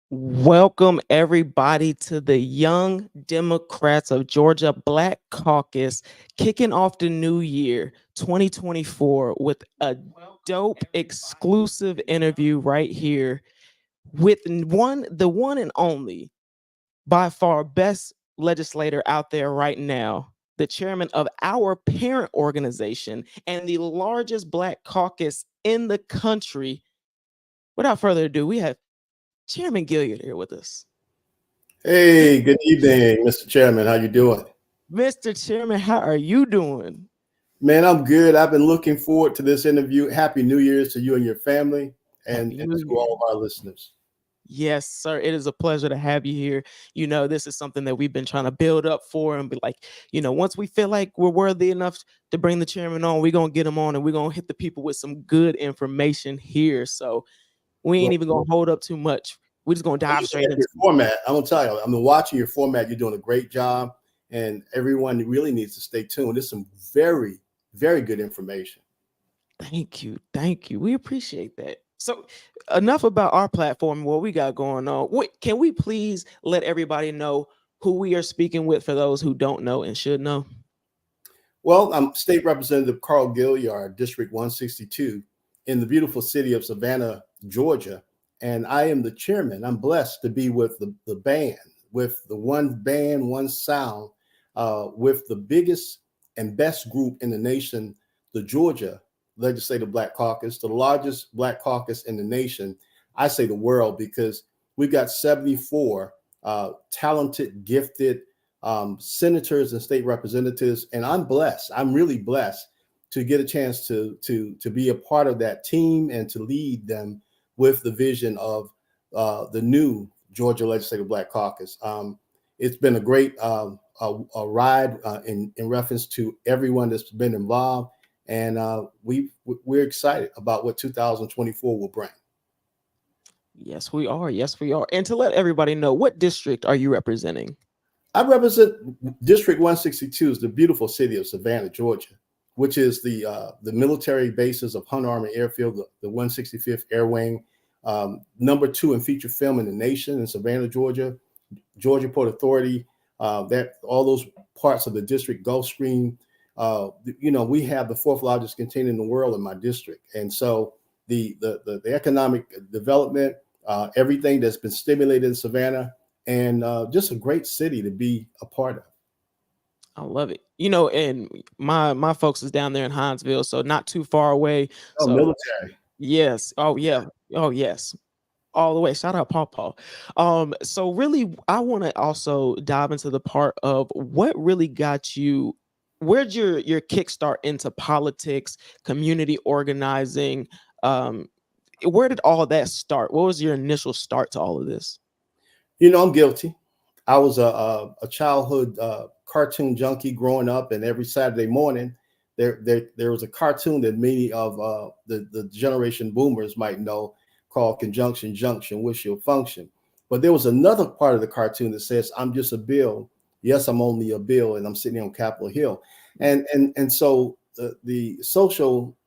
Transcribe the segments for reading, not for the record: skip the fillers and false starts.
Welcome, everybody, to the Young Democrats of Georgia Black Caucus, kicking off the new year 2024 with a dope exclusive interview right here with the one and only, by far best legislator out there right now, the chairman of our parent organization and the largest Black caucus in the country. Without further ado, we have Chairman Gilliard here with us. Hey, good evening, Mr. Chairman. How you doing? Mr. Chairman, how are you doing? Man, I'm good. I've been looking forward to this interview. Happy New Year's to you and your family and, Happy and New to Year. all of our listeners. Yes, sir. It is a pleasure to have you here. This is something that we've been trying to build up for and be like, once we feel like we're worthy enough to bring the chairman on, we're going to get him on and we're going to hit the people with some good information here. So we ain't Well, even going to hold up too much. We're just going to dive looking straight at into your it. format, I'm gonna tell you, I've been watching your format. You're doing a great job, and everyone really needs to stay tuned. There's some very, very good information. Thank you. Thank you. We appreciate that. So, enough about our platform and what we got going on. Can we please let everybody know who we are speaking with for those who don't know and should know? Well, I'm State Representative Carl Gilliard, District 162, in the beautiful city of Savannah, Georgia. And I am the chairman. I'm blessed to be with the band, with the one band, one sound, with the biggest and best group in the nation, the Georgia Legislative Black Caucus, the largest Black caucus in the nation. I say the world because we've got 74 talented, gifted, senators and state representatives, and I'm blessed. I'm really blessed to get a chance to be a part of that team and to lead them with the vision of the new Georgia Legislative Black Caucus. It's been a great a ride in reference to everyone that's been involved, and we're excited about what 2024 will bring. Yes, we are. Yes, we are. And to let everybody know, what district are you representing? I represent District 162, is the beautiful city of Savannah, Georgia, which is the military bases of Hunter Army Airfield, the 165th Air Wing, number 2 in feature film in the nation in Savannah, Georgia, Georgia Port Authority, that all those parts of the district, Gulfstream. We have the 4th largest container in the world in my district, and so the economic development, everything that's been stimulated in Savannah, and just a great city to be a part of. I love it. And my folks is down there in Hinesville, so not too far away. Oh, So military. yes. Oh yeah. Oh yes. All the way. Shout out Paw Paw. So really, I want to also dive into the part of what really got you. Where'd your kickstart into politics, community organizing? Um, where did all of that start? What was your initial start to all of this? I'm guilty. I was a childhood cartoon junkie growing up, and every Saturday morning, there was a cartoon that many of the generation boomers might know called Conjunction Junction, Wish You'll Function. But there was another part of the cartoon that says, "I'm just a bill. Yes, I'm only a bill, and I'm sitting on Capitol Hill." And so the social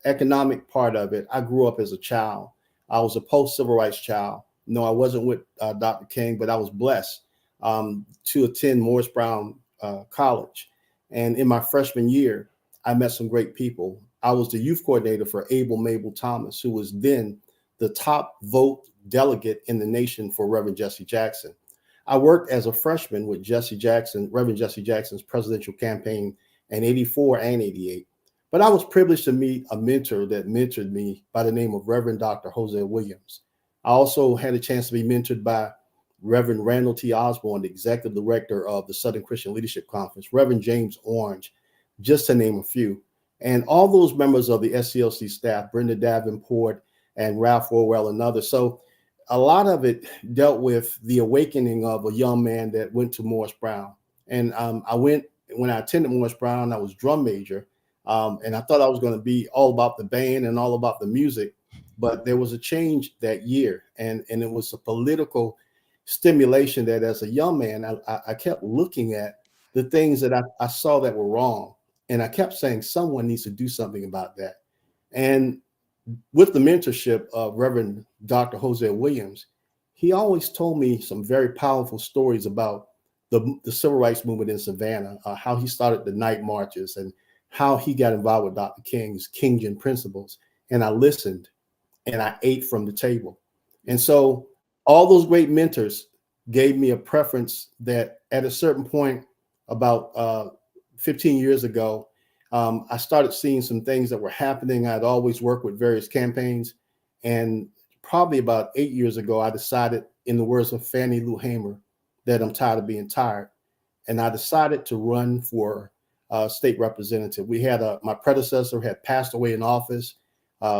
economic part of it, I grew up as a child. I was a post civil rights child. No, I wasn't with Dr. King, but I was blessed to attend Morris Brown College. And in my freshman year, I met some great people. I was the youth coordinator for Abel Mabel Thomas, who was then the top vote delegate in the nation for Reverend Jesse Jackson. I worked as a freshman with Jesse Jackson, Reverend Jesse Jackson's presidential campaign in 84 and 88. But I was privileged to meet a mentor that mentored me by the name of Reverend Dr. Jose Williams. I also had a chance to be mentored by Reverend Randall T. Osborne, the executive director of the Southern Christian Leadership Conference, Reverend James Orange, just to name a few. And all those members of the SCLC staff, Brenda Davenport and Ralph Orwell and others. So a lot of it dealt with the awakening of a young man that went to Morris Brown. And when I attended Morris Brown, I was drum major. And I thought I was going to be all about the band and all about the music. But there was a change that year, and it was a political stimulation that as a young man, I kept looking at the things that I saw that were wrong. And I kept saying, someone needs to do something about that. And with the mentorship of Reverend Dr. Jose Williams, he always told me some very powerful stories about the civil rights movement in Savannah, how he started the night marches and how he got involved with Dr. King's Kingian principles. And I listened and I ate from the table. And so all those great mentors gave me a preference that at a certain point, about 15 years ago, I started seeing some things that were happening. I'd always worked with various campaigns. And probably about 8 years ago, I decided, in the words of Fannie Lou Hamer, that I'm tired of being tired. And I decided to run for state representative. We had my predecessor had passed away in office.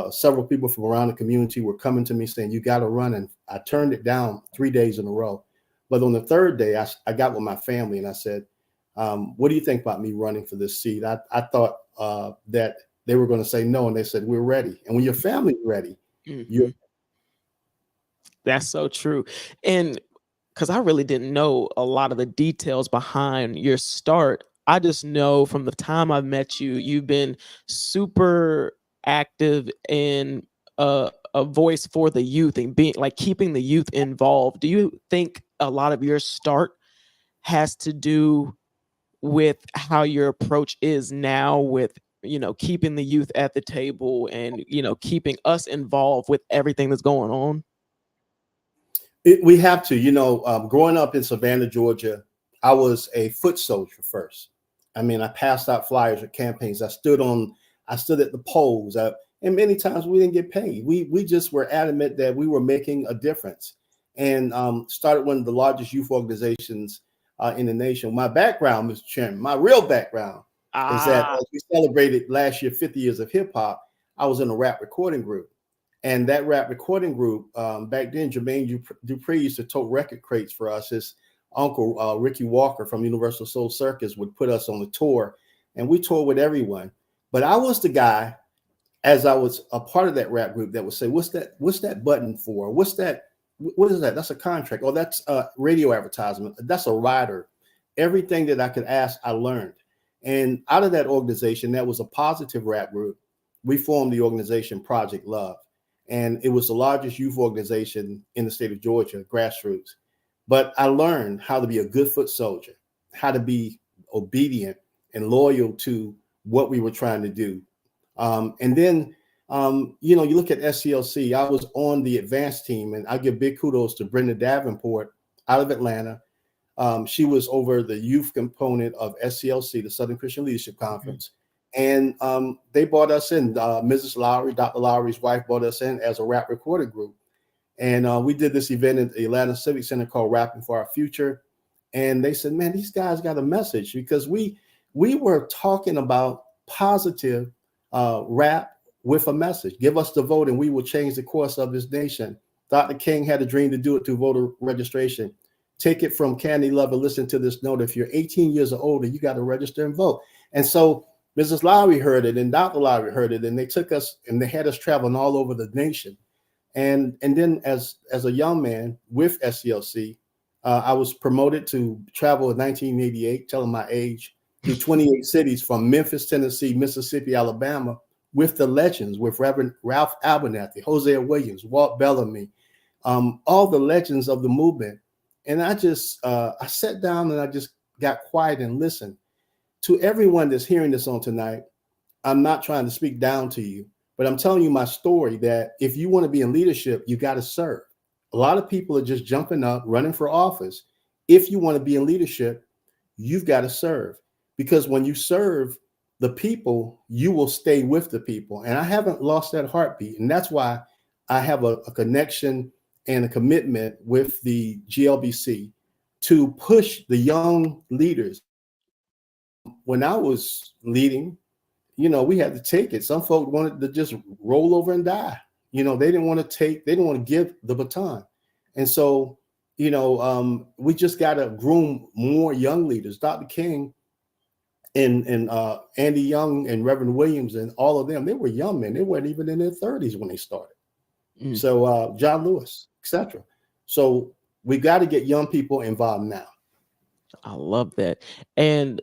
Several people from around the community were coming to me saying, "You got to run." And I turned it down 3 days in a row. But on the third day, I got with my family and I said, "What do you think about me running for this seat?" I thought that they were going to say no. And they said, "We're ready." And when your family's ready, you're. That's so true. And because I really didn't know a lot of the details behind your start. I just know from the time I've met you, you've been super active in a voice for the youth and being like keeping the youth involved. Do you think a lot of your start has to do with how your approach is now with, keeping the youth at the table and, keeping us involved with everything that's going on? We have to, growing up in Savannah, Georgia, I was a foot soldier first. I mean, I passed out flyers at campaigns. I stood at the polls, and many times we didn't get paid. We just were adamant that we were making a difference, and started one of the largest youth organizations in the nation. My background, Mr. Chairman, my real background is that as we celebrated last year 50 years of hip hop, I was in a rap recording group. And that rap recording group, back then, Jermaine Dupri used to tote record crates for us. His uncle, Ricky Walker from Universal Soul Circus, would put us on the tour, and we toured with everyone. But I was the guy, as I was a part of that rap group, that would say, "What's that button for? What's that? What is that? That's a contract. Oh, that's a radio advertisement. That's a rider." Everything that I could ask, I learned. And out of that organization, that was a positive rap group, we formed the organization Project Love. And it was the largest youth organization in the state of Georgia, grassroots. But I learned how to be a good foot soldier, how to be obedient and loyal to what we were trying to do. And then, you look at SCLC. I was on the advanced team, and I give big kudos to Brenda Davenport out of Atlanta. She was over the youth component of SCLC, the Southern Christian Leadership Conference. And they brought us in. Mrs. Lowry, Dr. Lowry's wife, brought us in as a rap recording group. And we did this event at the Atlanta Civic Center called Rapping for Our Future. And they said, "Man, these guys got a message," because we were talking about positive rap with a message. Give us the vote and we will change the course of this nation. Dr. King had a dream to do it through voter registration. Take it from Candy Lover. Listen to this note. If you're 18 years or older, you got to register and vote. And so Mrs. Lowry heard it and Dr. Lowry heard it, and they took us and they had us traveling all over the nation. And then as a young man with SCLC, I was promoted to travel in 1988, telling my age, to 28 cities from Memphis, Tennessee, Mississippi, Alabama, with the legends, with Reverend Ralph Abernathy, Hosea Williams, Walt Bellamy, all the legends of the movement. And I sat down and I just got quiet and listened. To everyone that's hearing this on tonight, I'm not trying to speak down to you, but I'm telling you my story, that if you want to be in leadership, you got to serve. A lot of people are just jumping up, running for office. If you want to be in leadership, you've got to serve, because when you serve the people, you will stay with the people. And I haven't lost that heartbeat. And that's why I have a connection and a commitment with the GLBC to push the young leaders. When I was leading, we had to take it. Some folks wanted to just roll over and die. They didn't want to give the baton. And so, we just got to groom more young leaders. Dr. King and Andy Young and Reverend Williams and all of them, they were young men. They weren't even in their 30s when they started. So John Lewis, etc. So we got to get young people involved now. I love that. And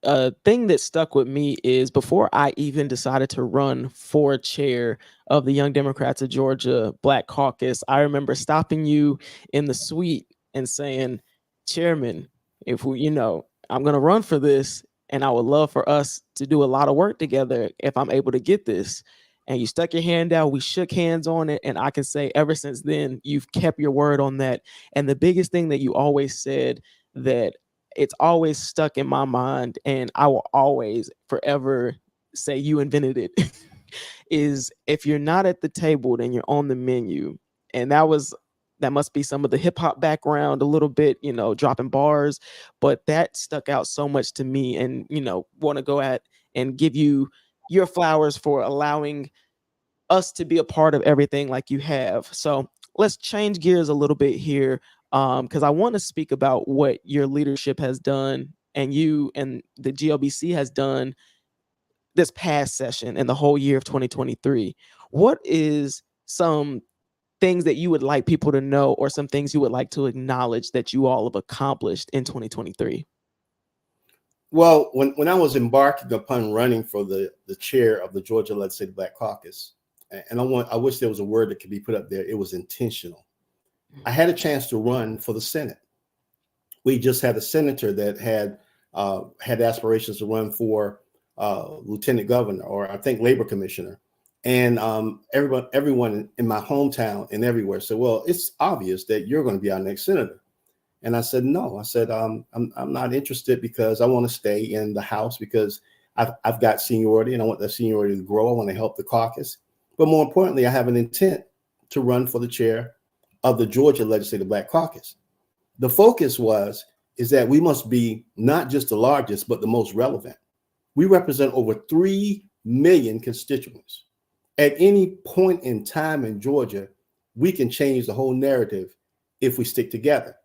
a thing that stuck with me is before I even decided to run for chair of the Young Democrats of Georgia Black Caucus, I remember stopping you in the suite and saying, Chairman, if we, I'm going to run for this and I would love for us to do a lot of work together if I'm able to get this. And you stuck your hand out, we shook hands on it. And I can say ever since then, you've kept your word on that. And the biggest thing that you always said that it's always stuck in my mind, and I will always forever say you invented it, is if you're not at the table, then you're on the menu. And that must be some of the hip hop background a little bit, dropping bars, but that stuck out so much to me. And, want to go at and give you your flowers for allowing us to be a part of everything like you have. So let's change gears a little bit here, because I want to speak about what your leadership has done and you and the GLBC has done this past session and the whole year of 2023. What is some things that you would like people to know, or some things you would like to acknowledge that you all have accomplished in 2023? Well, when I was embarking upon running for the chair of the Georgia Legislative Black Caucus, and I wish there was a word that could be put up there, it was intentional. I had a chance to run for the Senate. We just had a senator that had aspirations to run for lieutenant governor, or I think labor commissioner. And everyone in my hometown and everywhere said, well, it's obvious that you're going to be our next senator. And I said, no. I said, I'm not interested, because I want to stay in the House, because I've got seniority and I want that seniority to grow. I want to help the caucus. But more importantly, I have an intent to run for the chair of the Georgia Legislative Black Caucus. The focus is that we must be not just the largest, but the most relevant. We represent over 3 million constituents. At any point in time in Georgia, we can change the whole narrative if we stick together.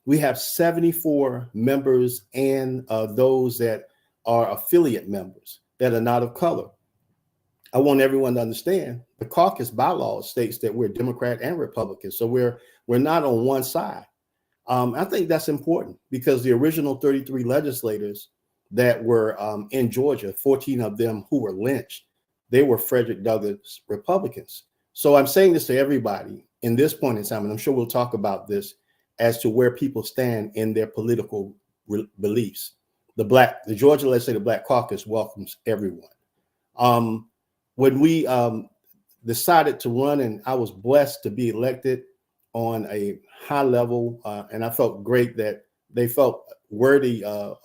We have 74 members and those that are affiliate members that are not of color. I want everyone to understand the caucus bylaws states that we're Democrat and Republican. So we're not on one side. I think that's important, because the original 33 legislators that were in Georgia, 14 of them who were lynched, they were Frederick Douglass Republicans. So I'm saying this to everybody in this point in time, and I'm sure we'll talk about this as to where people stand in their political beliefs. The Georgia Legislative Black Caucus welcomes everyone. When we decided to run, and I was blessed to be elected on a high level, and I felt great that they felt worthy of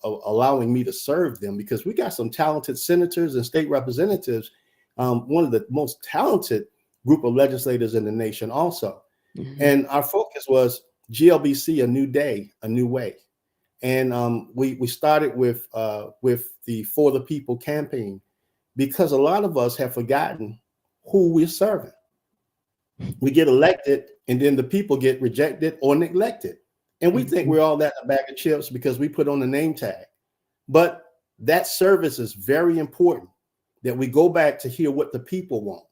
allowing me to serve them, because we got some talented senators and state representatives, one of the most talented group of legislators in the nation also. Mm-hmm. And our focus was GLBC, a new day, a new way. And we started with the For the People campaign, because a lot of us have forgotten who we're serving. We get elected, and then the people get rejected or neglected. And we think we're all that in a bag of chips because we put on a name tag. But that service is very important, that we go back to hear what the people want.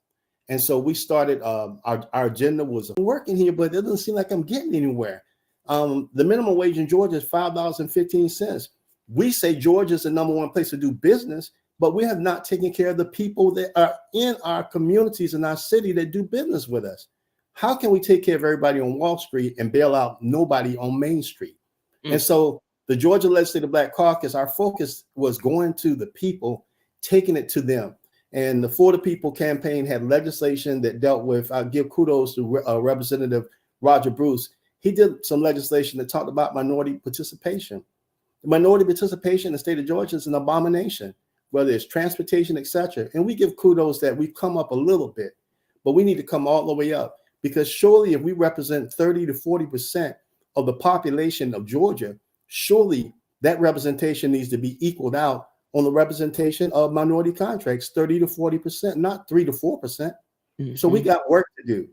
And so we started, our agenda was working here, but it doesn't seem like I'm getting anywhere. The minimum wage in Georgia is $5.15. We say Georgia is the number one place to do business, but we have not taken care of the people that are in our communities in our city that do business with us. How can we take care of everybody on Wall Street and bail out nobody on Main Street? And so the Georgia Legislative Black Caucus, our focus was going to the people, taking it to them. And the For the People campaign had legislation that dealt with, I'll give kudos to Representative Roger Bruce. He did some legislation that talked about minority participation. Minority participation in the state of Georgia is an abomination, whether it's transportation, etc. And we give kudos that we've come up a little bit, but we need to come all the way up, because surely if we represent 30 to 40% of the population of Georgia, surely that representation needs to be equaled out on the representation of minority contracts, 30 to 40%, not 3 to 4%. Mm-hmm. So we got work to do.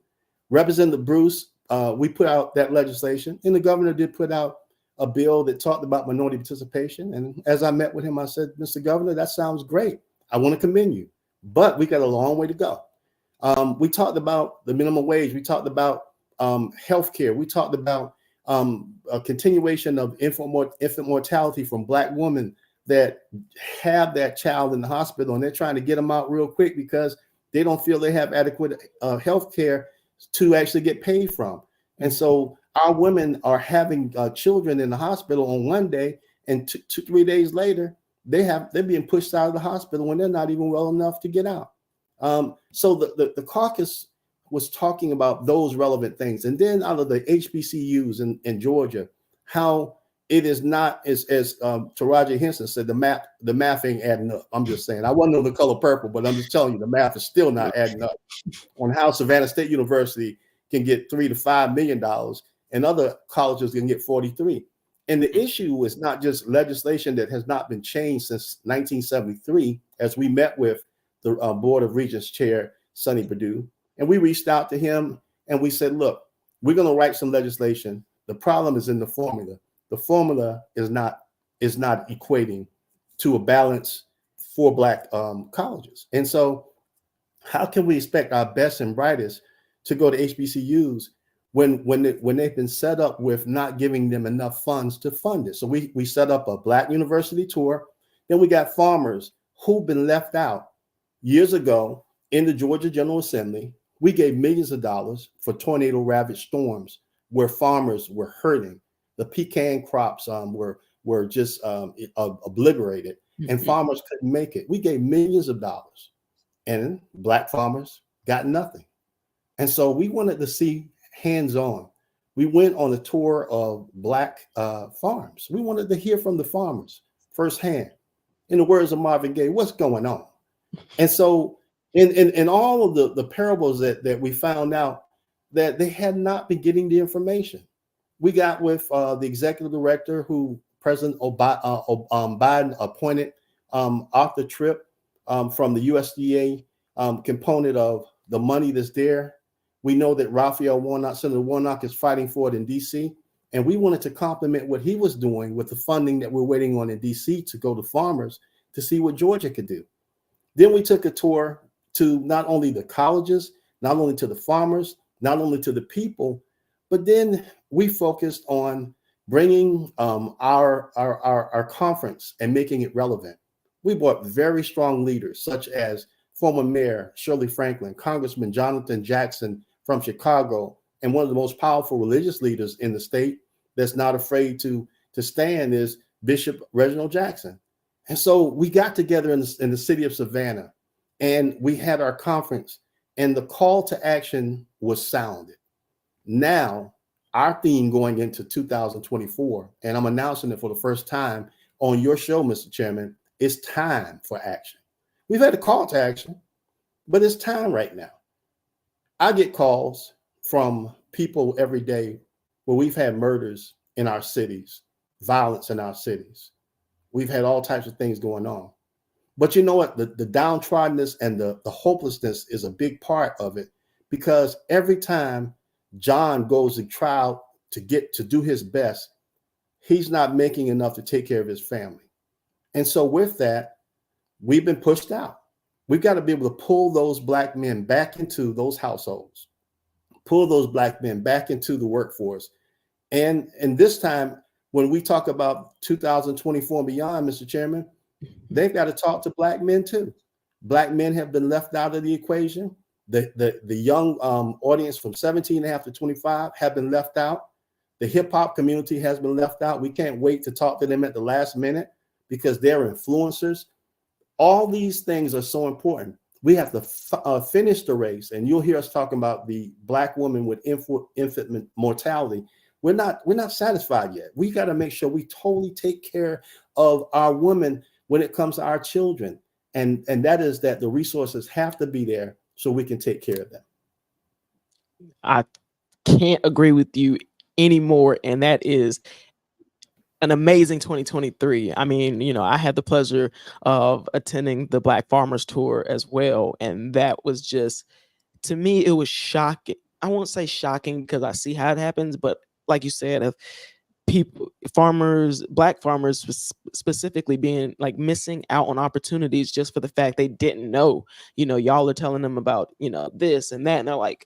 Representative Bruce, we put out that legislation, and the governor did put out a bill that talked about minority participation. And as I met with him, I said, Mr. Governor, that sounds great. I want to commend you, but we got a long way to go. We talked about the minimum wage. We talked about healthcare. We talked about a continuation of infant mortality from Black women that have that child in the hospital, and they're trying to get them out real quick because they don't feel they have adequate health care to actually get paid from. And so our women are having children in the hospital on one day, and 3 days later, they're being pushed out of the hospital when they're not even well enough to get out. So the caucus was talking about those relevant things. And then out of the HBCUs in Georgia, how it is not as Taraji Henson said, the math ain't adding up. I'm just saying. I wasn't on the color purple, but I'm just telling you, the math is still not adding up on how Savannah State University can get $3 to $5 million and other colleges can get 43. And the issue is not just legislation that has not been changed since 1973, as we met with the Board of Regents Chair, Sonny Perdue, and we reached out to him and we said, look, we're going to write some legislation. The problem is in the formula. The formula is not equating to a balance for Black colleges. And so how can we expect our best and brightest to go to HBCUs when they've been set up with not giving them enough funds to fund it? So we set up a Black university tour. Then we got farmers who've been left out. Years ago in the Georgia General Assembly, we gave millions of dollars for tornado ravaged storms where farmers were hurting. The pecan crops were just obliterated, and farmers couldn't make it. We gave millions of dollars, and Black farmers got nothing. And so we wanted to see hands-on. We went on a tour of Black farms. We wanted to hear from the farmers firsthand. In the words of Marvin Gaye, what's going on? And so in all of the parables that we found out that they had not been getting the information. We got with the executive director who President Biden appointed off the trip from the USDA component of the money that's there. We know that Raphael Warnock, Senator Warnock, is fighting for it in DC. And we wanted to compliment what he was doing with the funding that we're waiting on in DC to go to farmers to see what Georgia could do. Then we took a tour to not only the colleges, not only to the farmers, not only to the people, but then we focused on bringing our conference and making it relevant. We brought very strong leaders such as former Mayor Shirley Franklin, Congressman Jonathan Jackson from Chicago, and one of the most powerful religious leaders in the state that's not afraid to stand is Bishop Reginald Jackson. And so we got together in the city of Savannah, and we had our conference, and the call to action was sounded. Now, our theme going into 2024, and I'm announcing it for the first time on your show, Mr. Chairman, is time for action. We've had a call to action, but it's time right now. I get calls from people every day where we've had murders in our cities, violence in our cities. We've had all types of things going on. But you know what? The downtroddenness and the hopelessness is a big part of it, because every time John goes to trial to do his best, he's not making enough to take care of his family. And so with that, we've been pushed out. We've got to be able to pull those Black men back into those households, pull those Black men back into the workforce. And this time, when we talk about 2024 and beyond, Mr. Chairman, they've got to talk to Black men too. Black men have been left out of the equation. The young audience from 17 and a half to 25 have been left out. The hip hop community has been left out. We can't wait to talk to them at the last minute because they're influencers. All these things are so important. We have to finish the race, and you'll hear us talking about the Black woman with infant mortality. We're not satisfied yet. We got to make sure we totally take care of our women when it comes to our children, and that is that the resources have to be there so we can take care of them. I can't agree with you anymore, and that is an amazing 2023. I mean, I had the pleasure of attending the Black Farmers Tour as well, and that was just, to me, it was shocking. I won't say shocking because I see how it happens, but like you said, of people, farmers, Black farmers specifically being like missing out on opportunities just for the fact they didn't know. Y'all are telling them about this and that, and they're like,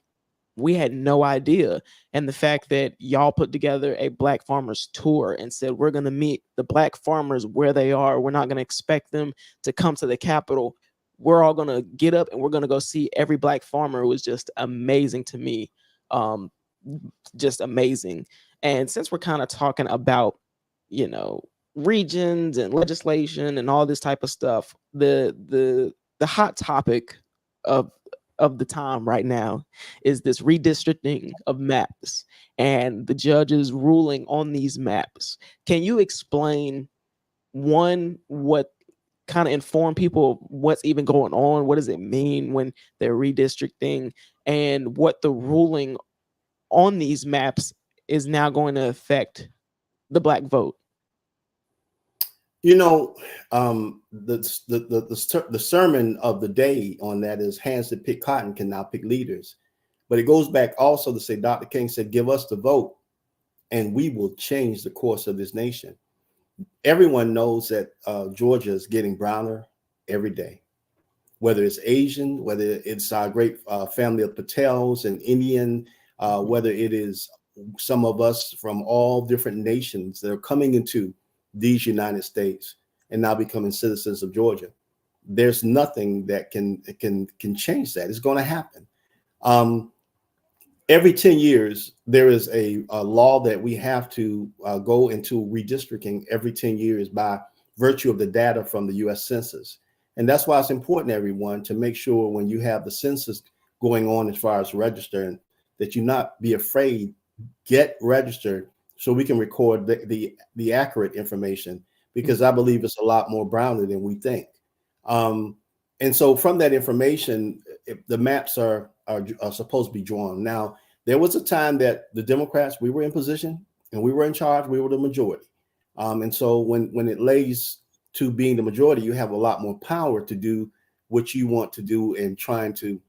we had no idea. And the fact that y'all put together a Black farmers tour and said, we're going to meet the Black farmers where they are. We're not going to expect them to come to the Capitol. We're all going to get up and we're going to go see every Black farmer. It was just amazing to me. Um, just amazing. And since we're kind of talking about, you know, regions and legislation and all this type of stuff, the hot topic of the time right now is this redistricting of maps and the judges ruling on these maps. Can you explain, one, what kind of inform people what's even going on? What does it mean when they're redistricting, and what the ruling on these maps is now going to affect the Black vote? You know, the sermon of the day on that is hands that pick cotton can now pick leaders. But it goes back also to say, Dr. King said, give us the vote and we will change the course of this nation. Everyone knows that Georgia is getting browner every day, whether it's Asian, whether it's our great family of Patels and Indian, whether it is some of us from all different nations that are coming into these United States and now becoming citizens of Georgia. There's nothing that can change that. It's going to happen. Every 10 years, there is a law that we have to go into redistricting every 10 years by virtue of the data from the U.S. Census. And that's why it's important, everyone, to make sure when you have the census going on as far as registering, that you not be afraid, get registered so we can record the accurate information, because I believe it's a lot more browner than we think. And so from that information, the maps are supposed to be drawn. Now, there was a time that the Democrats, we were in position and we were in charge, we were the majority. And so when it lays to being the majority, you have a lot more power to do what you want to do in trying to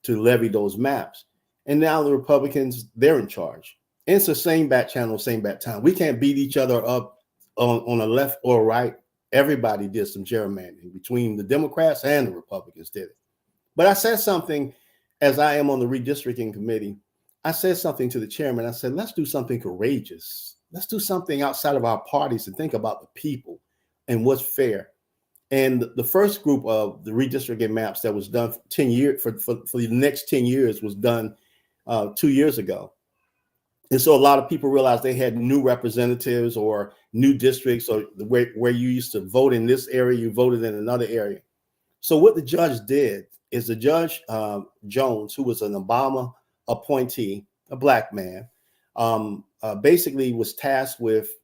levy those maps. And now the Republicans, they're in charge. And it's the same back channel, same back time. We can't beat each other up on the left or right. Everybody did some gerrymandering between the Democrats and the Republicans did it. But I said something, as I am on the redistricting committee, I said something to the chairman. I said, let's do something courageous. Let's do something outside of our parties and think about the people and what's fair. And the first group of the redistricting maps that was done for 10 years, for the next 10 years was done 2 years ago. And so a lot of people realized they had new representatives or new districts, or where you used to vote in this area, you voted in another area. So what the judge did is the judge, Jones, who was an Obama appointee, a Black man, basically was tasked with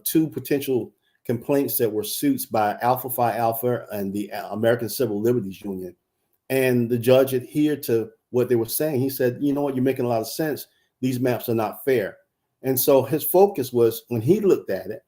two potential complaints that were suits by Alpha Phi Alpha and the American Civil Liberties Union. And the judge adhered to what they were saying. He said, you know what, you're making a lot of sense. These maps are not fair. And so his focus was, when he looked at it,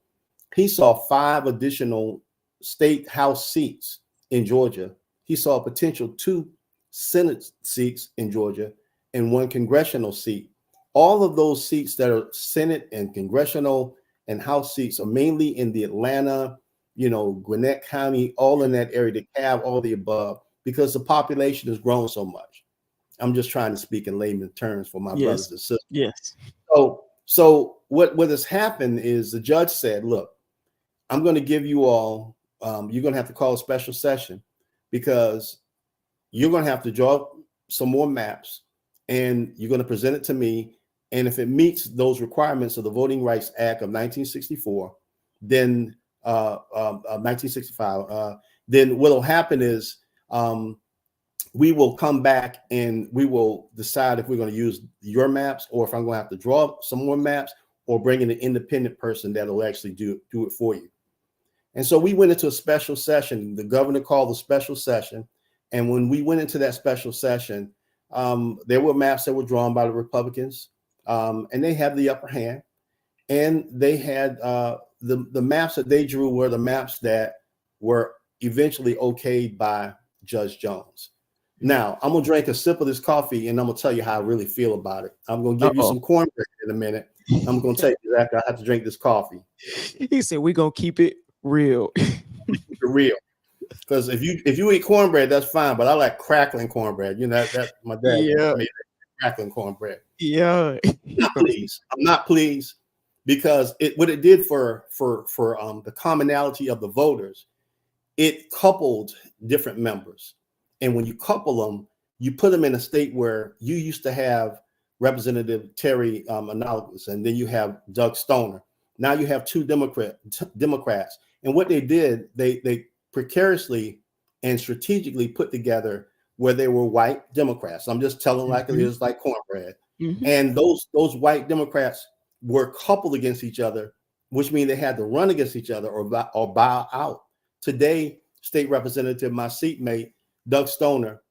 he saw 5 additional state house seats in Georgia. He saw a potential 2 Senate seats in Georgia and 1 congressional seat. All of those seats that are Senate and congressional and House seats are mainly in the Atlanta, Gwinnett County, all in that area, the Cab, all the above, because the population has grown so much. I'm just trying to speak in layman terms for my brothers and sisters. Yes. So what has happened is the judge said, look, I'm going to give you all, you're going to have to call a special session, because you're going to have to draw some more maps and you're going to present it to me. And if it meets those requirements of the Voting Rights Act of 1964, then 1965, then what will happen is we will come back and we will decide if we're going to use your maps, or if I'm going to have to draw some more maps, or bring in an independent person that will actually do it for you. And so we went into a special session. The governor called a special session. And when we went into that special session, there were maps that were drawn by the Republicans, and they had the upper hand. And they had the maps that they drew were the maps that were eventually okayed by Judge Jones. Now, I'm going to drink a sip of this coffee and I'm going to tell you how I really feel about it. I'm going to give you some cornbread in a minute. I'm going to tell you after I have to drink this coffee. He said, we're going to keep it real. Real. Because if you eat cornbread, that's fine. But I like crackling cornbread. That my dad made it. crackling cornbread. Yeah. Not pleased. I'm not pleased because what it did for the commonality of the voters, it coupled different members. And when you couple them, you put them in a state where you used to have Representative Terry Analogous, and then you have Doug Stoner. Now you have two Democrats. And what they did, they precariously and strategically put together where they were white Democrats. I'm just telling like it is, like cornbread. And those white Democrats were coupled against each other, which means they had to run against each other or bow out. Today, State Representative, my seatmate, Doug Stoner,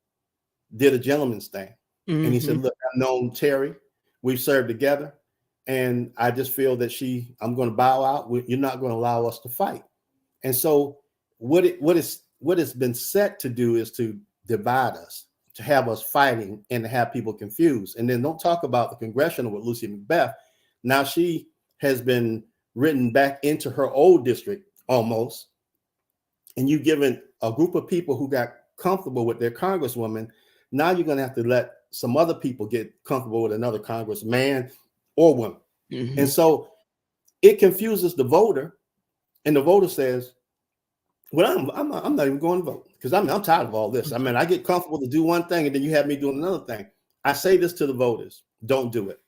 did a gentleman's thing. And he said, look, I've known Terry. We've served together. And I just feel that I'm going to bow out. You're not going to allow us to fight. And so what it's been set to do is to divide us, to have us fighting and to have people confused. And then don't talk about the congressional with Lucy McBeth. Now she has been written back into her old district almost. And you've given a group of people who got comfortable with their congresswoman. Now you're going to have to let some other people get comfortable with another congressman or woman. And so it confuses the voter. And the voter says, well, I'm not even going to vote because I'm tired of all this. I mean, I get comfortable to do one thing and then you have me doing another thing. I say this to the voters, don't do it.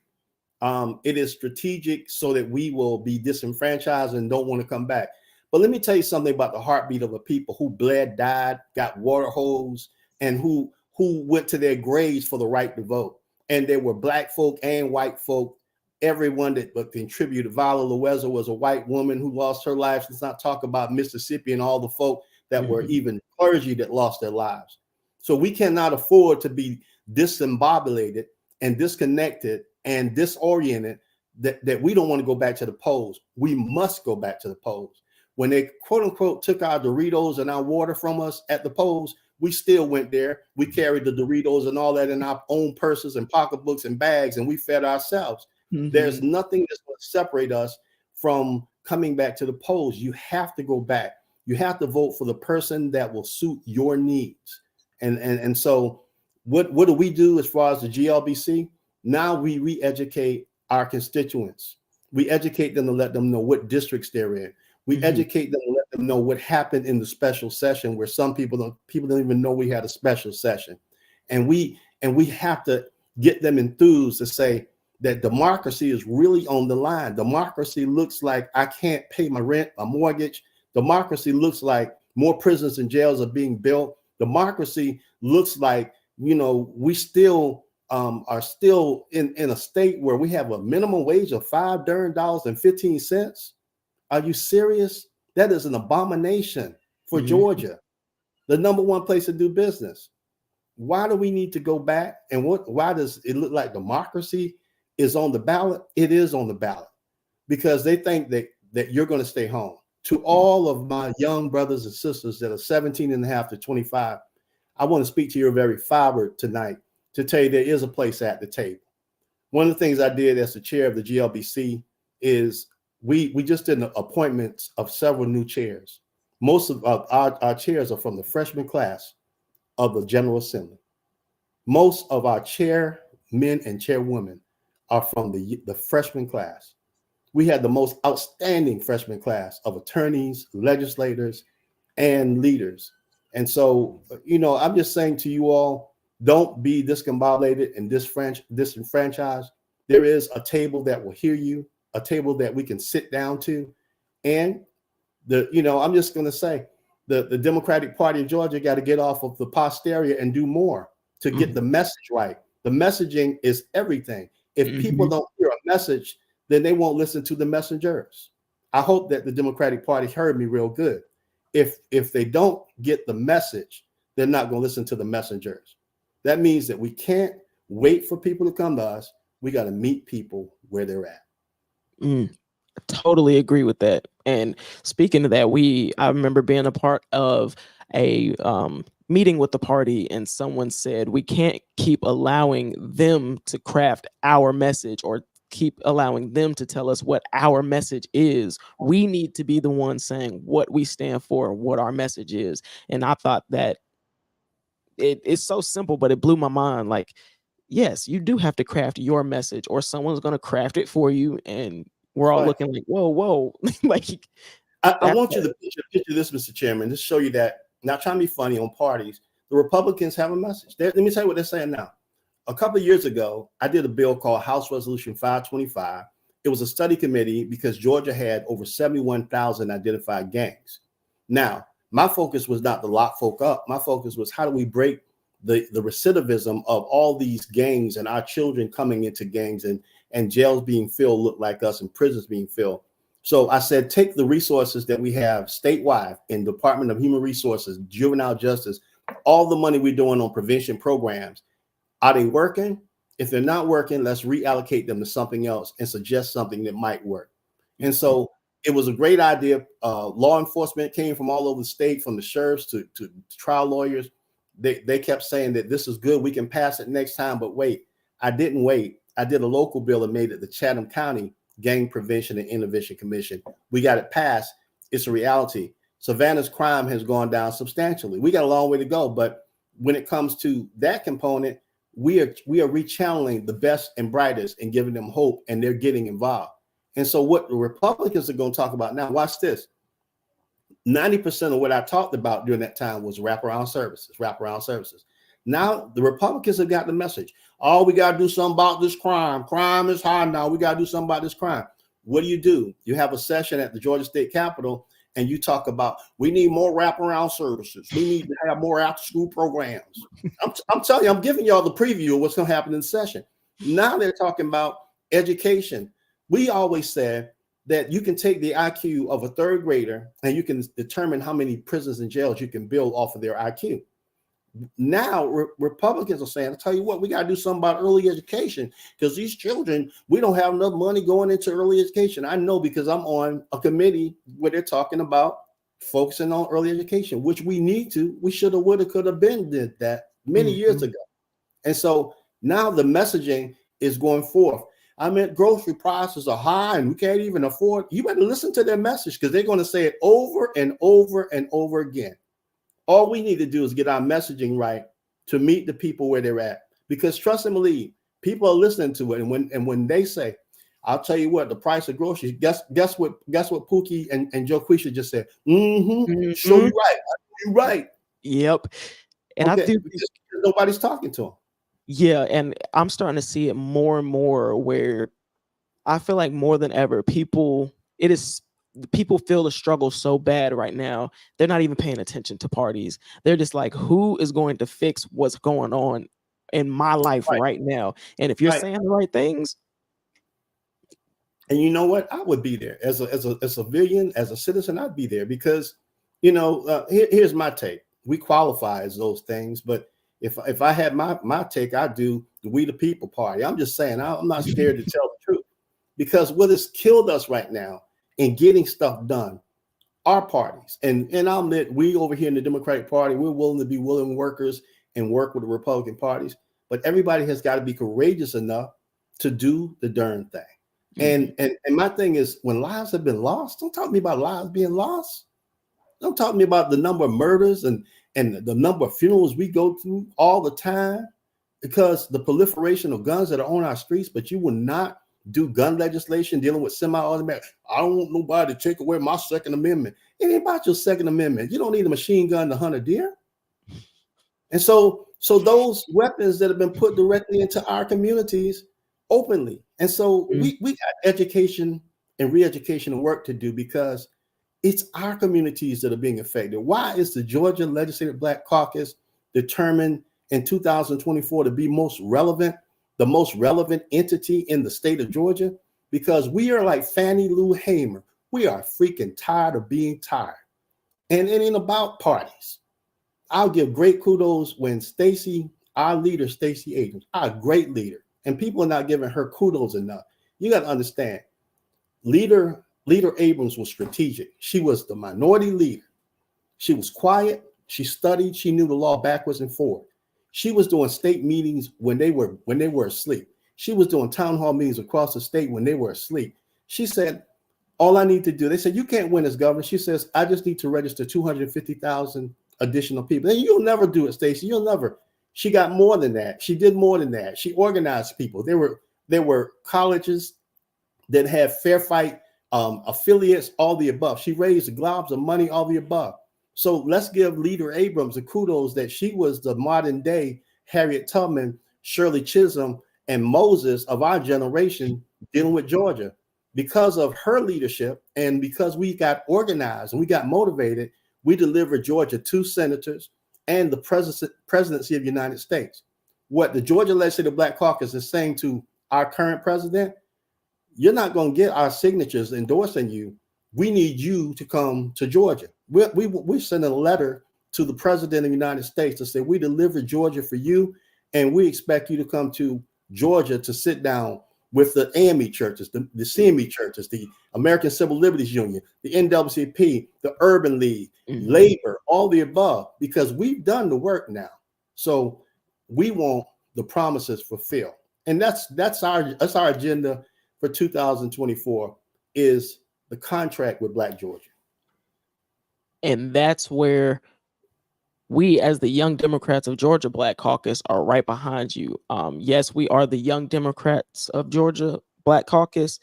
It is strategic so that we will be disenfranchised and don't want to come back. But let me tell you something about the heartbeat of a people who bled, died, got water hose, and who went to their graves for the right to vote. And there were black folk and white folk. Everyone that contributed. Vala Loaiza was a white woman who lost her life. Let's not talk about Mississippi and all the folk that were even clergy that lost their lives. So we cannot afford to be discombobulated and disconnected and disoriented that we don't want to go back to the polls. We must go back to the polls. When they quote unquote took our Doritos and our water from us at the polls, we still went there. We carried the Doritos and all that in our own purses and pocketbooks and bags, and we fed ourselves. There's nothing that's going to separate us from coming back to the polls. You have to go back. You have to vote for the person that will suit your needs. And so what do we do as far as the GLBC? Now we re-educate our constituents. We educate them to let them know what districts they're in. We educate them to let them know what happened in the special session, where some people don't even know we had a special session. And we have to get them enthused to say that democracy is really on the line. Democracy looks like I can't pay my rent, a mortgage. Democracy looks like more prisons and jails are being built. Democracy looks like, we still are still in a state where we have a minimum wage of $5.15. Are you serious? That is an abomination for Georgia, the number one place to do business. Why do we need to go back? And why does it look like democracy is on the ballot? It is on the ballot because they think that you're going to stay home. To all of my young brothers and sisters that are 17 and a half to 25, I want to speak to your very fiber tonight to tell you there is a place at the table. One of the things I did as the chair of the GLBC is we just did appointments of several new chairs. Most of our chairs are from the freshman class of the General Assembly. Most of our chairmen and chairwomen are from the freshman class. We had the most outstanding freshman class of attorneys, legislators, and leaders. And so, I'm just saying to you all, don't be discombobulated and disenfranchised. There is a table that will hear you, a table that we can sit down to. And I'm just going to say the Democratic Party of Georgia got to get off of the posterior and do more to get the message right. The messaging is everything. If people don't hear a message, then they won't listen to the messengers. I hope that the Democratic Party heard me real good. If they don't get the message, they're not going to listen to the messengers. That means that we can't wait for people to come to us. We got to meet people where they're at. I totally agree with that. And speaking of that, I remember being a part of a meeting with the party, and someone said we can't keep allowing them to craft our message or keep allowing them to tell us what our message is. We need to be the ones saying what we stand for, what our message is. And I thought that it's so simple, but it blew my mind. Like, yes, you do have to craft your message, or someone's going to craft it for you, and we're all Right. looking like, whoa, whoa. Like I that's want you to picture this, Mr. Chairman, just show you that, not trying to be funny on parties, the Republicans have a message. Let me tell you what they're saying now. A couple of years ago, I did a bill called House Resolution 525. It was a study committee because Georgia had over 71,000 identified gangs. Now, my focus was not to lock folk up. My focus was how do we break the recidivism of all these gangs and our children coming into gangs and jails being filled look like us and prisons being filled. So I said, take the resources that we have statewide in Department of Human Resources, juvenile justice, all the money we're doing on prevention programs. Are they working? If they're not working, let's reallocate them to something else and suggest something that might work. And so it was a great idea. Law enforcement came from all over the state, from the sheriffs to trial lawyers. They kept saying that this is good. We can pass it next time. But wait, I didn't wait. I did a local bill and made it the Chatham County Gang Prevention and Intervention Commission. We got it passed. It's a reality. Savannah's crime has gone down substantially. We got a long way to go. But when it comes to that component, we are rechanneling the best and brightest and giving them hope, and they're getting involved. And so what the Republicans are going to talk about now, watch this. 90% of what I talked about during that time was wraparound services. Now the Republicans have got the message. Oh, we got to do something about this crime. Crime is high now. We got to do something about this crime. What do? You have a session at the Georgia State Capitol, and you talk about we need more wraparound services. We need to have more after-school programs. I'm telling you, I'm giving y'all the preview of what's going to happen in the session. Now they're talking about education. We always said that you can take the IQ of a third grader and you can determine how many prisons and jails you can build off of their IQ. Now Republicans are saying, I'll tell you what, we got to do something about early education because these children, we don't have enough money going into early education. I know because I'm on a committee where they're talking about focusing on early education, which we need to. We should have, would have, could have been did that many years ago. And so now the messaging is going forth. I mean, grocery prices are high and we can't even afford. You better listen to their message because they're going to say it over and over and over again. All we need to do is get our messaging right to meet the people where they're at. Because trust and believe, people are listening to it. And when they say, I'll tell you what, the price of groceries, guess what Pookie and Joe Quisha just said? So you're right. You're right. Yep. And okay. I think nobody's talking to them. Yeah, and I'm starting to see it more and more where I feel like more than ever, people feel the struggle so bad right now. They're not even paying attention to parties. They're just like, who is going to fix what's going on in my life right now? And if you're saying the right things. And you know what? I would be there as a civilian, as a citizen. I'd be there because, here's my take. We qualify as those things, but if I had my take, I'd do the We the People party. I'm just saying, I'm not scared to tell the truth, because what has killed us right now in getting stuff done are parties. And I'll admit, we over here in the Democratic Party, we're willing to be willing workers and work with the Republican parties, but everybody has got to be courageous enough to do the darn thing. And my thing is, when lives have been lost, don't talk to me about lives being lost. Don't talk to me about the number of murders and the number of funerals we go through all the time because the proliferation of guns that are on our streets, but you will not do gun legislation dealing with semi-automatic. I don't want nobody to take away my Second Amendment. It ain't about your Second Amendment. You don't need a machine gun to hunt a deer. And so those weapons that have been put directly into our communities openly. And so we got education and re-education and work to do because it's our communities that are being affected. Why is the Georgia Legislative Black Caucus determined in 2024 to be the most relevant entity in the state of Georgia? Because we are like Fannie Lou Hamer. We are freaking tired of being tired. And it ain't about parties. I'll give great kudos when our leader, Stacey Abrams, our great leader, and people are not giving her kudos enough. You got to understand, Leader Abrams was strategic. She was the minority leader. She was quiet. She studied. She knew the law backwards and forward. She was doing state meetings when they were asleep. She was doing town hall meetings across the state when they were asleep. She said, all I need to do, they said, you can't win as governor. She says, I just need to register 250,000 additional people. And you'll never do it, Stacey. You'll never. She got more than that. She did more than that. She organized people. There were colleges that had fair fight affiliates, all the above. She raised globs of money, all the above. So let's give Leader Abrams the kudos that she was the modern day Harriet Tubman, Shirley Chisholm, and Moses of our generation dealing with Georgia. Because of her leadership and because we got organized and we got motivated, we delivered Georgia 2 senators and the presidency of the United States. What the Georgia Legislative Black Caucus is saying to our current president, you're not going to get our signatures endorsing you. We need you to come to Georgia. We're sending a letter to the president of the United States to say we delivered Georgia for you, and we expect you to come to Georgia to sit down with the AME churches, the CME churches, the American Civil Liberties Union, the NAACP, the Urban League, labor, all the above, because we've done the work now. So we want the promises fulfilled. And that's our agenda for 2024 is the contract with Black Georgia. And that's where we, as the Young Democrats of Georgia Black Caucus, are right behind you. Yes, we are the Young Democrats of Georgia Black Caucus,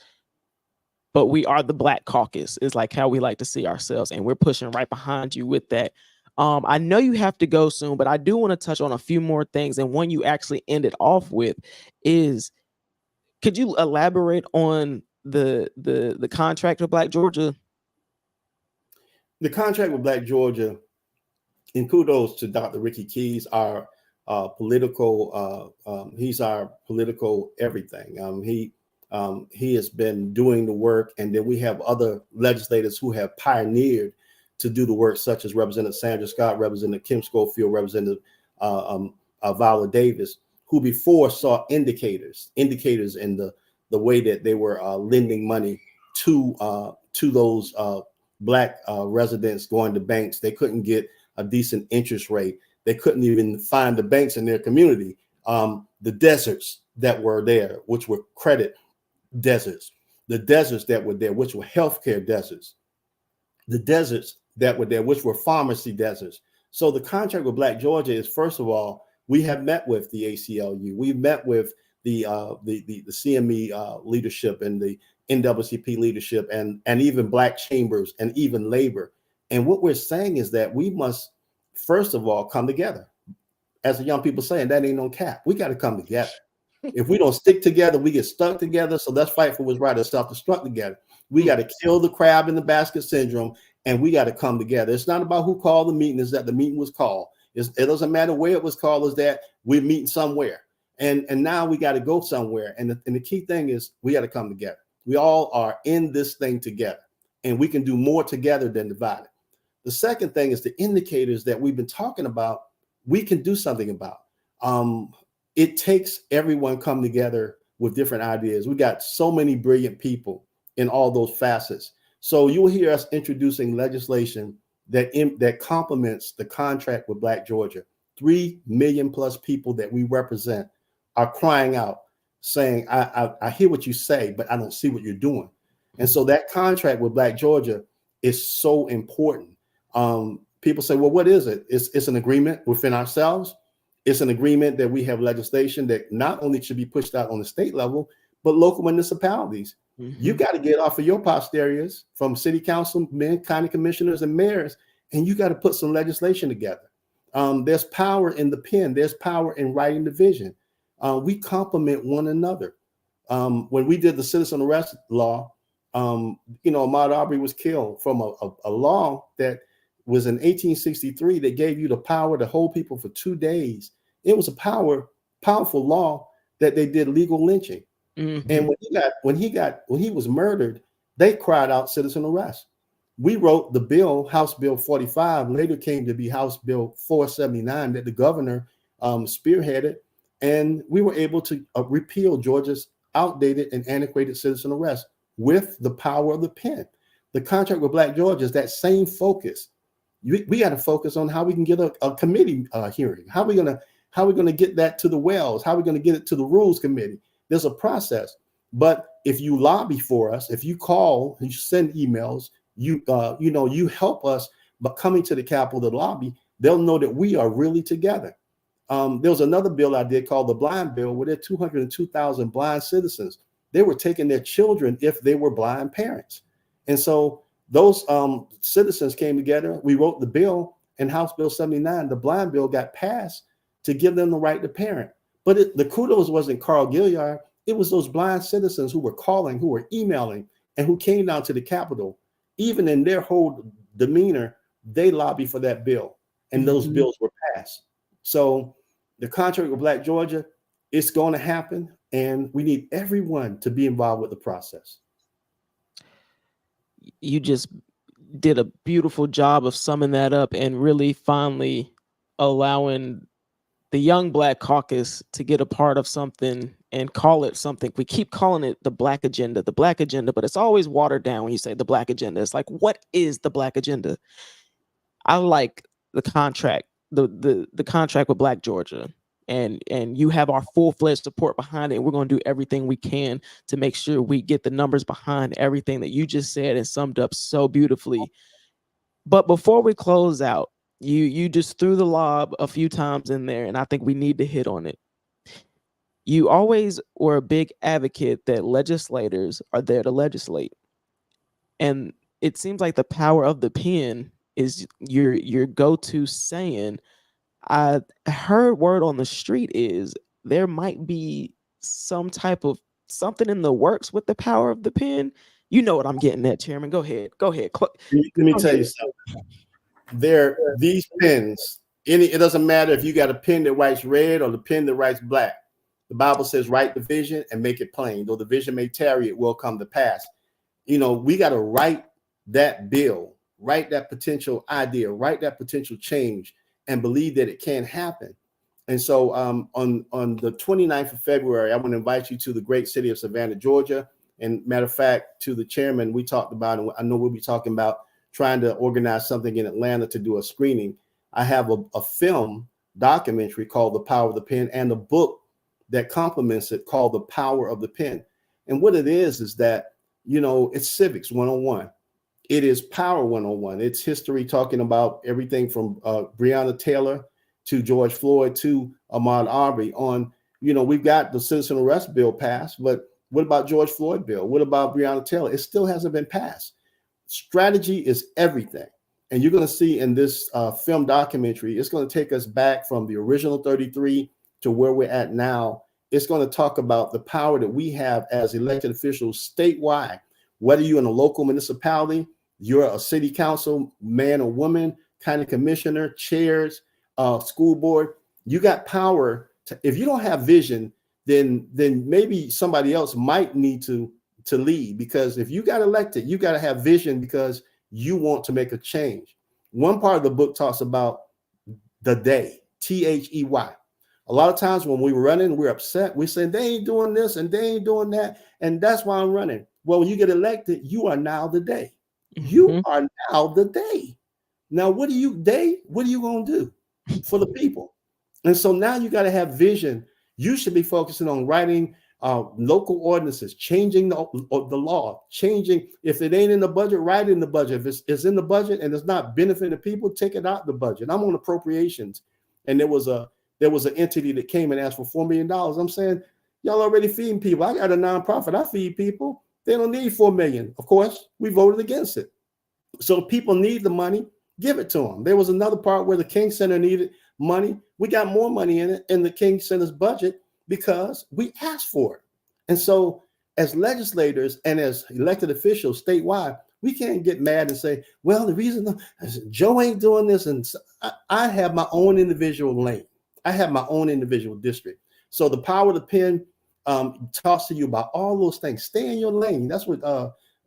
but we are the Black Caucus, is like how we like to see ourselves. And we're pushing right behind you with that. I know you have to go soon, but I do want to touch on a few more things. And one you actually ended off with is, could you elaborate on the contract with Black Georgia? The contract with Black Georgia, and kudos to Dr. Ricky Keys, our political, he's our political everything. He has been doing the work, and then we have other legislators who have pioneered to do the work, such as Representative Sandra Scott, Representative Kim Schofield, Representative Viola Davis, who before saw indicators in the way that they were lending money to those Black residents going to banks. They couldn't get a decent interest rate. They couldn't even find the banks in their community. The deserts that were there, which were credit deserts, the deserts that were there, which were healthcare deserts, the deserts that were there, which were pharmacy deserts. So the contract with Black Georgia is, first of all, we have met with the ACLU, we've met with the CME leadership and the NAACP leadership, and even Black chambers and even labor. And what we're saying is that we must, first of all, come together. As the young people saying, that ain't no cap. We got to come together. If we don't stick together, we get stuck together. So let's fight for what's right and self-destruct together. We got to kill the crab in the basket syndrome, and we got to come together. It's not about who called the meeting, it's that the meeting was called. It doesn't matter where it was called, is that we're meeting somewhere. And now we got to go somewhere. And the key thing is we got to come together. We all are in this thing together, and we can do more together than divided. The second thing is the indicators that we've been talking about, we can do something about. It takes everyone come together with different ideas. We got so many brilliant people in all those facets. So you'll hear us introducing legislation that complements the contract with Black Georgia. 3 million plus people that we represent are crying out, saying, I hear what you say, but I don't see what you're doing. And so that contract with Black Georgia is so important. People say, well, what is it? It's an agreement within ourselves. It's an agreement that we have legislation that not only should be pushed out on the state level, but local municipalities. Mm-hmm. You got to get off of your posteriors from city councilmen, county commissioners, and mayors, and you got to put some legislation together. There's power in the pen. There's power in writing the vision. We complement one another. When we did the citizen arrest law, Ahmaud Arbery was killed from a law that was in 1863 that gave you the power to hold people for 2 days. It was a powerful law that they did legal lynching. Mm-hmm. And when he was murdered, they cried out citizen arrest. We wrote the bill, House Bill 45, later came to be House Bill 479 that the governor spearheaded, and we were able to repeal Georgia's outdated and antiquated citizen arrest with the power of the pen. The contract with Black Georgia is that same focus. We got to focus on how we can get a committee hearing. How are we going to get that to the Wells? How are we going to get it to the Rules Committee? There's a process. But if you lobby for us, if you call, you send emails, you help us. But coming to the Capitol to lobby, they'll know that we are really together. There was another bill I did called the blind bill, where there are 202,000 blind citizens. They were taking their children if they were blind parents. And so those citizens came together. We wrote the bill, and House Bill 79, the blind bill, got passed to give them the right to parent. But the kudos wasn't Carl Gilliard. It was those blind citizens who were calling, who were emailing, and who came down to the Capitol. Even in their whole demeanor, they lobbied for that bill, and those bills were passed. So the contract with Black Georgia, it's going to happen, and we need everyone to be involved with the process. You just did a beautiful job of summing that up and really finally allowing the young Black caucus to get a part of something and call it something. We keep calling it the Black agenda, but it's always watered down when you say the Black agenda. It's like, what is the Black agenda? I like the contract, the contract with Black Georgia. And you have our full-fledged support behind it. We're going to do everything we can to make sure we get the numbers behind everything that you just said and summed up so beautifully. But before we close out, you just threw the lob a few times in there, and I think we need to hit on it. You always were a big advocate that legislators are there to legislate. And it seems like the power of the pen is your go-to saying. I heard word on the street is there might be some type of something in the works with the power of the pen. You know what I'm getting at, Chairman. Go ahead. Let me tell you something. These pens, it doesn't matter if you got a pen that writes red or the pen that writes black. The Bible says, write the vision and make it plain. Though the vision may tarry, it will come to pass. We got to write that bill, write that potential idea, write that potential change, and believe that it can happen. And so on the 29th of February, I want to invite you to the great city of Savannah, Georgia. And matter of fact, to the chairman, we talked about, and I know we'll be talking about trying to organize something in Atlanta to do a screening. I have a film documentary called The Power of the Pen, and a book that complements it called The Power of the Pen. And what it is that, it's civics 101. It is power 101. It's history, talking about everything from Breonna Taylor to George Floyd to Ahmaud Arbery. We've got the citizen arrest bill passed, but what about George Floyd bill? What about Breonna Taylor? It still hasn't been passed. Strategy is everything. And you're going to see in this film documentary, it's going to take us back from the original 33 to where we're at now. It's going to talk about the power that we have as elected officials statewide. Whether you're in a local municipality, you're a city council man or woman, county commissioner, chairs, school board, you got power. If you don't have vision, then maybe somebody else might need to lead, because if you got elected, you got to have vision because you want to make a change. One part of the book talks about the day, THEY. A lot of times when we're running, we're upset. We're saying they ain't doing this and they ain't doing that, and that's why I'm running. Well, when you get elected, you are now the day. You are now the day. Now, what are you going to do for the people? And so now you got to have vision. You should be focusing on writing local ordinances, changing the law, changing. If it ain't in the budget, write it in the budget. If it's in the budget and it's not benefiting the people, take it out the budget. I'm on appropriations, and there was an entity that came and asked for $4 million. I'm saying, y'all already feeding people. I got a nonprofit. I feed people. They don't need $4 million. Of course, we voted against it. So people need the money, give it to them. There was another part where the King Center needed money. We got more money in it in the King Center's budget because we asked for it. And so as legislators and as elected officials statewide, we can't get mad and say, well, the reason Joe ain't doing this. And I have my own individual lane. I have my own individual district. So the power of the pen talks to you about all those things. Stay in your lane. That's what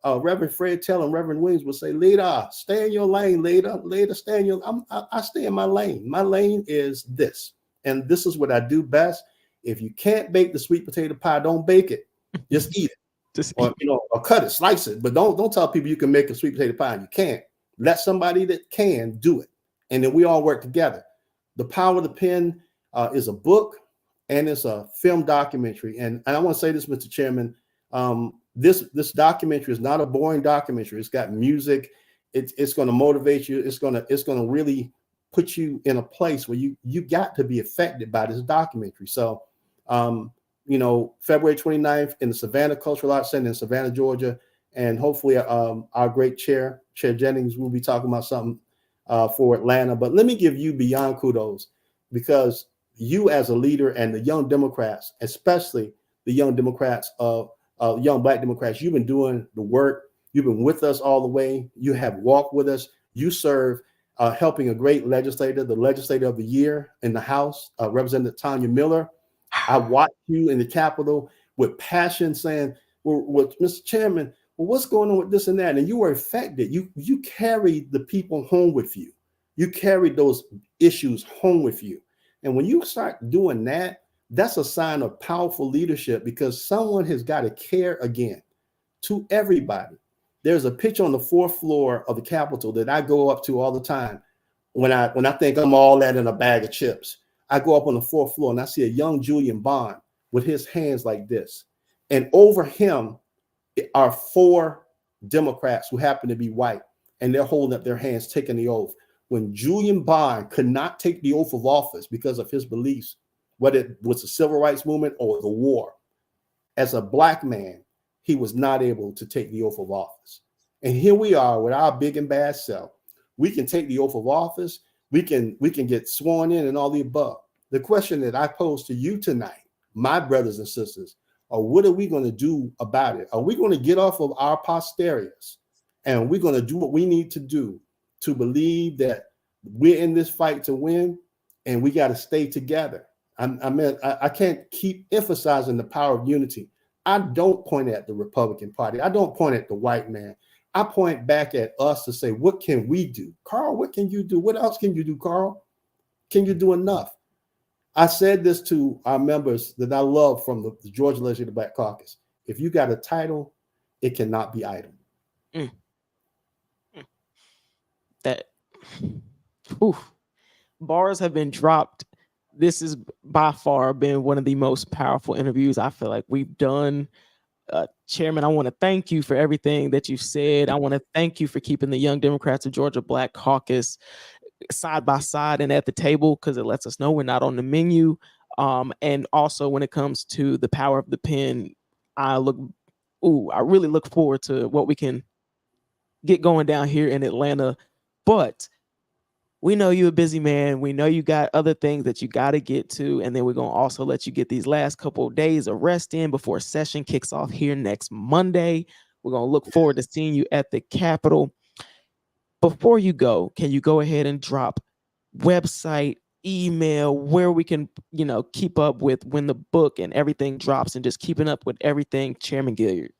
Reverend Fred Tell and Reverend Williams would say. Leader, stay in your lane. Leader, stay in your. I stay in my lane. My lane is this, and this is what I do best. If you can't bake the sweet potato pie, don't bake it. Just eat it, or cut it, slice it. But don't tell people you can make a sweet potato pie and you can't. Let somebody that can do it, and then we all work together. The Power of the Pen is a book. And it's a film documentary. And I want to say this, Mr. Chairman, this documentary is not a boring documentary. It's got music. It's going to motivate you. It's going to really put you in a place where you got to be affected by this documentary. So, February 29th in the Savannah Cultural Arts Center in Savannah, Georgia, and hopefully our great Chair Jennings, will be talking about something for Atlanta. But let me give you beyond kudos, because you as a leader and the young Democrats, especially the young Democrats of young Black Democrats, you've been doing the work. You've been with us all the way. You have walked with us. You serve helping a great legislator, the legislator of the year in the House, Representative Tanya Miller. I watched you in the Capitol with passion saying, well, Mr. Chairman, well, what's going on with this and that? And you were affected. You carried the people home with you. You carried those issues home with you. And when you start doing that, that's a sign of powerful leadership, because someone has got to care again to everybody. There's a picture on the 4th floor of the Capitol that I go up to all the time when I think I'm all that in a bag of chips. I go up on the 4th floor and I see a young Julian Bond with his hands like this. And over him are 4 Democrats who happen to be white, and they're holding up their hands, taking the oath. When Julian Bond could not take the oath of office because of his beliefs, whether it was the civil rights movement or the war, as a Black man, he was not able to take the oath of office. And here we are with our big and bad self. We can take the oath of office. We can get sworn in and all the above. The question that I pose to you tonight, my brothers and sisters, are what are we going to do about it? Are we going to get off of our posteriors and we're going to do what we need to do to believe that we're in this fight to win, and we got to stay together? I can't keep emphasizing the power of unity. I don't point at the Republican Party. I don't point at the white man. I point back at us to say, what can we do? Carl, what can you do? What else can you do, Carl? Can you do enough? I said this to our members that I love from the Georgia Legislative Black Caucus. If you got a title, it cannot be idle. That, bars have been dropped. This has by far been one of the most powerful interviews I feel like we've done. Chairman, I want to thank you for everything that you said. I want to thank you for keeping the Young Democrats of Georgia Black Caucus side by side and at the table, because it lets us know we're not on the menu. And also when it comes to the power of the pen, I really look forward to what we can get going down here in Atlanta. But we know you're a busy man. We know you got other things that you got to get to. And then we're going to also let you get these last couple of days of rest in before session kicks off here next Monday. We're going to look forward to seeing you at the Capitol. Before you go, can you go ahead and drop website, email, where we can, keep up with when the book and everything drops, and just keeping up with everything, Chairman Gilliard?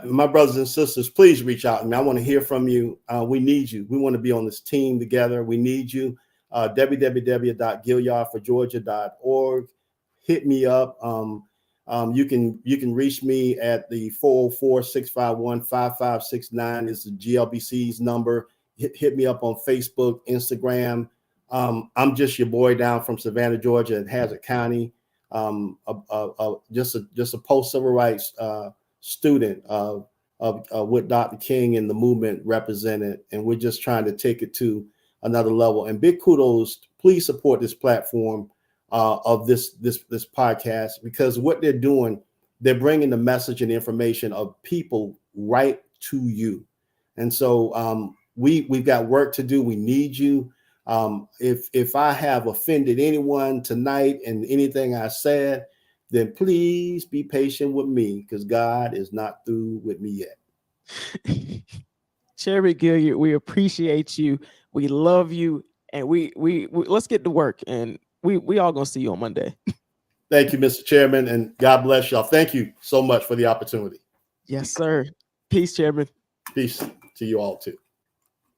My brothers and sisters, please reach out. And I want to hear from you. We need you. We want to be on this team together. We need you. www.gilliardforgeorgia.org. Hit me up. You can reach me at the 404-651-5569 is the GLBC's number. Hit me up on Facebook, Instagram. I'm just your boy down from Savannah, Georgia, in Hazard County. Just a post-civil rights student of what Dr. King and the movement represented, and we're just trying to take it to another level. And big kudos, please support this platform of this podcast, because what they're doing, they're bringing the message and information of people right to you. And so we've got work to do. We need you. If I have offended anyone tonight in anything I said, then please be patient with me, because God is not through with me yet. Chairman Gilliard, we appreciate you. We love you, and we let's get to work. And we all gonna see you on Monday. Thank you, Mr. Chairman, and God bless y'all. Thank you so much for the opportunity. Yes, sir. Peace, Chairman. Peace to you all too.